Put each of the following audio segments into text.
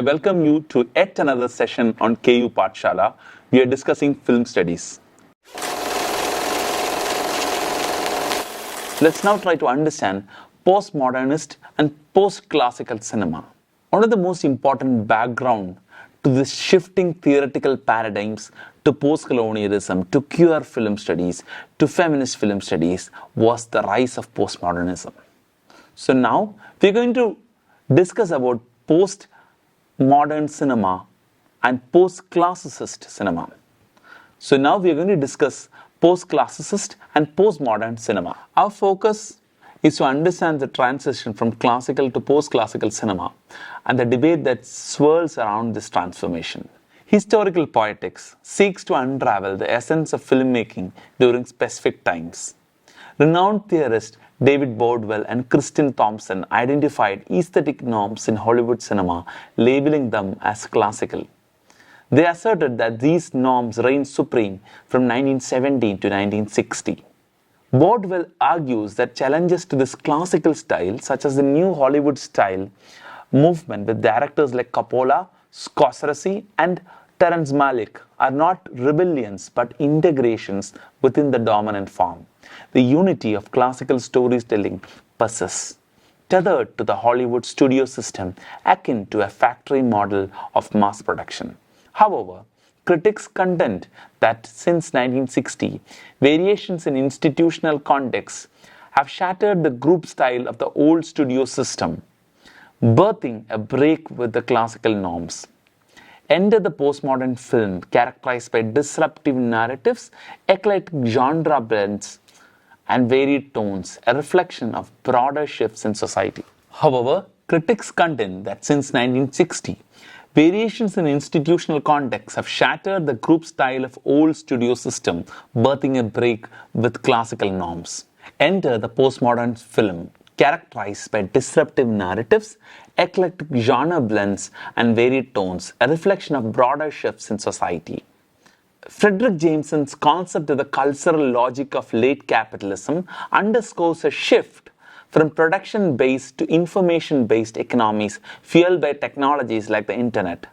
welcome you to yet another session on KU Padasala. We are discussing film studies. Let's now try to understand postmodernist and post-classical cinema. One of the most important background to this shifting theoretical paradigms to post-colonialism, to queer film studies, to feminist film studies was the rise of postmodernism. So now we're going to discuss about post-modern cinema and post-classicist cinema. So now we are going to discuss post-classicist and postmodern cinema. Our focus is to understand the transition from classical to post-classical cinema and the debate that swirls around this transformation. Historical poetics seeks to unravel the essence of filmmaking during specific times. Renowned theorists David Bordwell and Kristin Thompson identified aesthetic norms in Hollywood cinema, labeling them as classical. They asserted that these norms reigned supreme from 1917 to 1960. Bordwell argues that challenges to this classical style, such as the new Hollywood style movement with directors like Coppola, Scorsese, and Terrence Malick, are not rebellions but integrations within the dominant form. The unity of classical storytelling persists, tethered to the Hollywood studio system akin to a factory model of mass production. However, critics contend that since 1960, variations in institutional contexts have shattered the group style of the old studio system, birthing a break with the classical norms. Enter the postmodern film characterized by disruptive narratives, eclectic genre blends, and varied tones, a reflection of broader shifts in society. However, critics contend that since 1960, variations in institutional contexts have shattered the group style of old studio system, birthing a break with classical norms. Enter the postmodern film, characterized by disruptive narratives, eclectic genre blends, and varied tones, a reflection of broader shifts in society. Fredric Jameson's concept of the cultural logic of late capitalism underscores a shift from production-based to information-based economies fueled by technologies like the internet.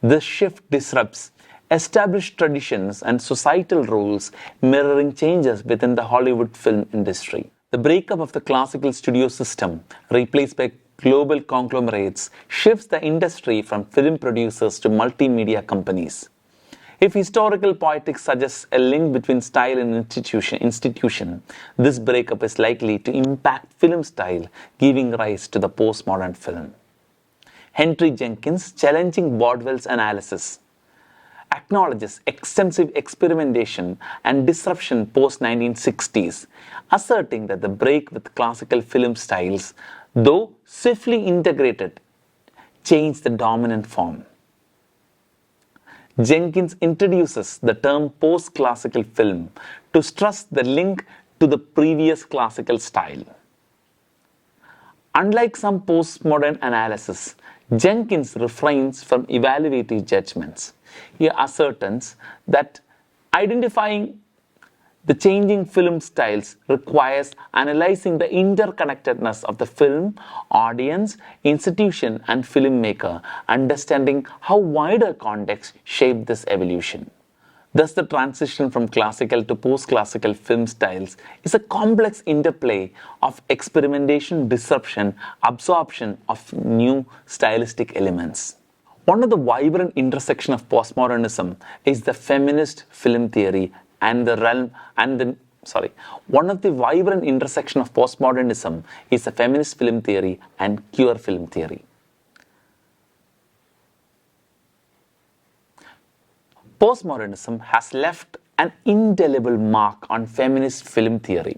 This shift disrupts established traditions and societal roles, mirroring changes within the Hollywood film industry. The breakup of the classical studio system, replaced by global conglomerates, shifts the industry from film producers to multimedia companies. If historical poetics suggests a link between style and institution, this breakup is likely to impact film style, giving rise to the postmodern film. Henry Jenkins, challenging Bordwell's analysis, acknowledges extensive experimentation and disruption post-1960s, asserting that the break with classical film styles, though swiftly integrated, changed the dominant form. Jenkins introduces the term post-classical film to stress the link to the previous classical style. Unlike some postmodern analysis, Jenkins refrains from evaluative judgments. He ascertains that identifying the changing film styles requires analyzing the interconnectedness of the film, audience, institution, and filmmaker, understanding how wider contexts shape this evolution. Thus, the transition from classical to post-classical film styles is a complex interplay of experimentation, disruption, absorption of new stylistic elements. One of the vibrant intersections of postmodernism is the feminist film theory one of the vibrant intersection of postmodernism is the feminist film theory and queer film theory. Postmodernism has left an indelible mark on feminist film theory,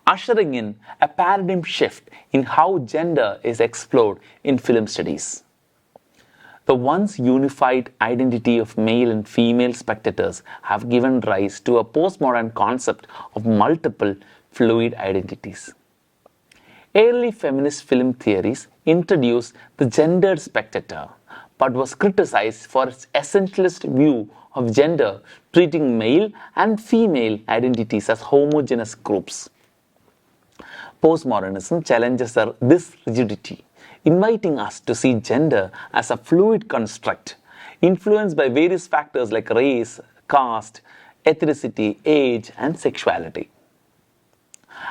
ushering in a paradigm shift in how gender is explored in film studies. The once unified identity of male and female spectators have given rise to a postmodern concept of multiple fluid identities. Early feminist film theories introduced the gendered spectator, but was criticized for its essentialist view of gender, treating male and female identities as homogeneous groups. Postmodernism challenges this rigidity. inviting us to see gender as a fluid construct influenced by various factors like race, caste, ethnicity, age, and sexuality.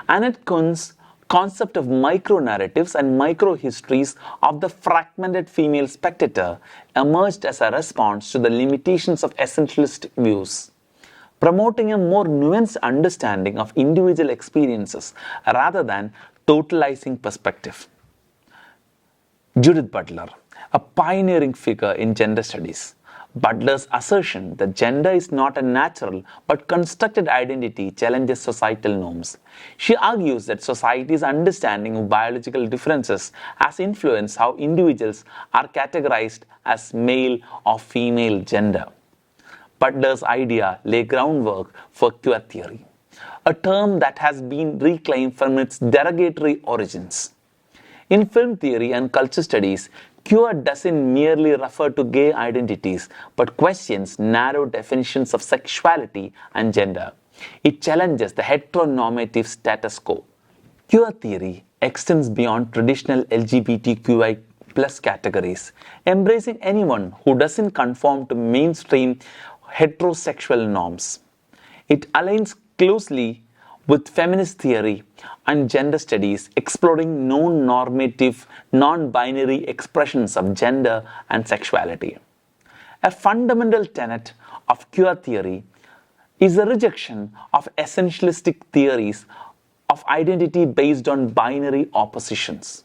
Annette Kuhn's concept of micro-narratives and micro-histories of the fragmented female spectator emerged as a response to the limitations of essentialist views, promoting a more nuanced understanding of individual experiences rather than totalizing perspective. Judith Butler, a pioneering figure in gender studies. Butler's assertion that gender is not a natural but constructed identity challenges societal norms. She argues that society's understanding of biological differences has influenced how individuals are categorized as male or female gender. Butler's idea lay groundwork for queer theory, a term that has been reclaimed from its derogatory origins. In film theory and culture studies, queer doesn't merely refer to gay identities, but questions narrow definitions of sexuality and gender. It challenges the heteronormative status quo. Queer theory extends beyond traditional LGBTQI plus categories, embracing anyone who doesn't conform to mainstream heterosexual norms. It aligns closely with feminist theory and gender studies, exploring non-normative, non-binary expressions of gender and sexuality. A fundamental tenet of queer theory is the rejection of essentialistic theories of identity based on binary oppositions.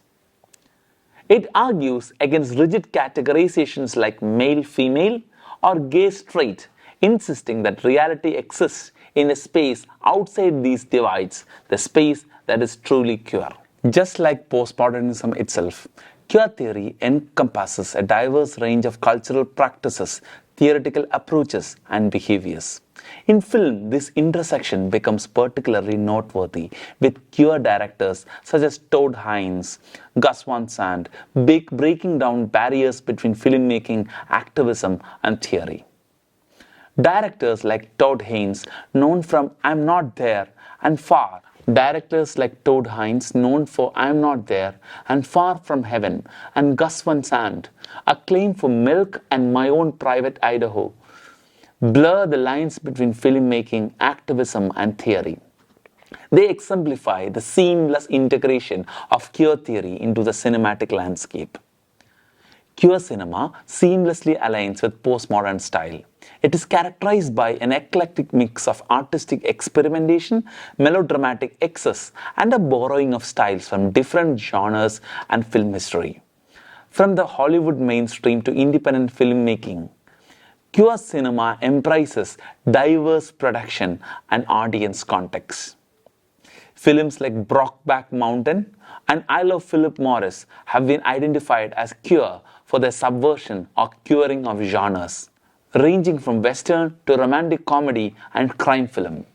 It argues against rigid categorizations like male-female or gay-straight, insisting that reality exists in a space outside these divides, the space that is truly queer. Just like postmodernism itself, queer theory encompasses a diverse range of cultural practices, theoretical approaches, and behaviors. In film, this intersection becomes particularly noteworthy, with queer directors such as Todd Haynes, Gus Van Sant, breaking down barriers between filmmaking, activism, and theory. Directors like Todd Haynes, known from I'm Not There and Far, directors like Todd Haynes, known for I'm Not There and Far From Heaven, and Gus Van Sant, acclaimed for Milk and My Own Private Idaho, blur the lines between filmmaking, activism, and theory. They exemplify the seamless integration of queer theory into the cinematic landscape. Queer cinema seamlessly aligns with postmodern style. It is characterized by an eclectic mix of artistic experimentation, melodramatic excess, and a borrowing of styles from different genres and film history. From the Hollywood mainstream to independent filmmaking, queer cinema embraces diverse production and audience context. Films like Brokeback Mountain and I Love Philip Morris have been identified as queer for their subversion or queering of genres, ranging from western to romantic comedy and crime film.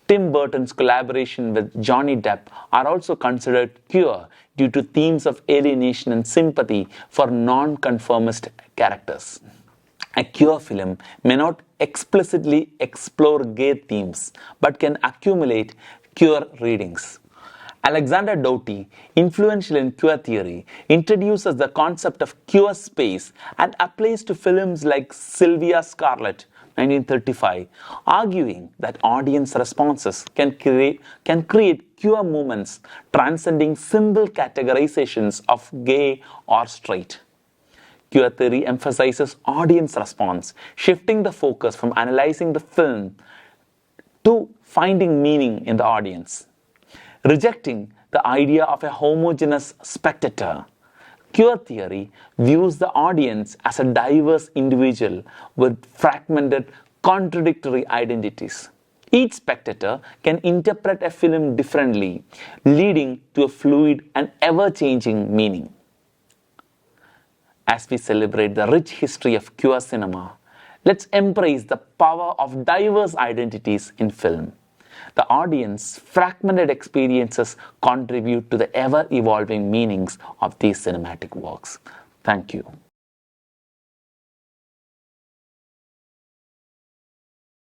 Tim Burton's collaboration with Johnny Depp are also considered queer due to themes of alienation and sympathy for non-conformist characters. A queer film may not explicitly explore gay themes, but can accumulate queer readings. Alexander Doughty, influential in queer theory, introduces the concept of queer space and applies to films like Sylvia Scarlett, 1935, arguing that audience responses can create queer moments transcending simple categorizations of gay or straight. Queer theory emphasizes audience response, shifting the focus from analyzing the film to finding meaning in the audience. Rejecting the idea of a homogeneous spectator, queer theory views the audience as a diverse individual with fragmented, contradictory identities. Each spectator can interpret a film differently, leading to a fluid and ever-changing meaning. As we celebrate the rich history of queer cinema, let's embrace the power of diverse identities in film. The audience's fragmented experiences contribute to the ever-evolving meanings of these cinematic works. Thank you.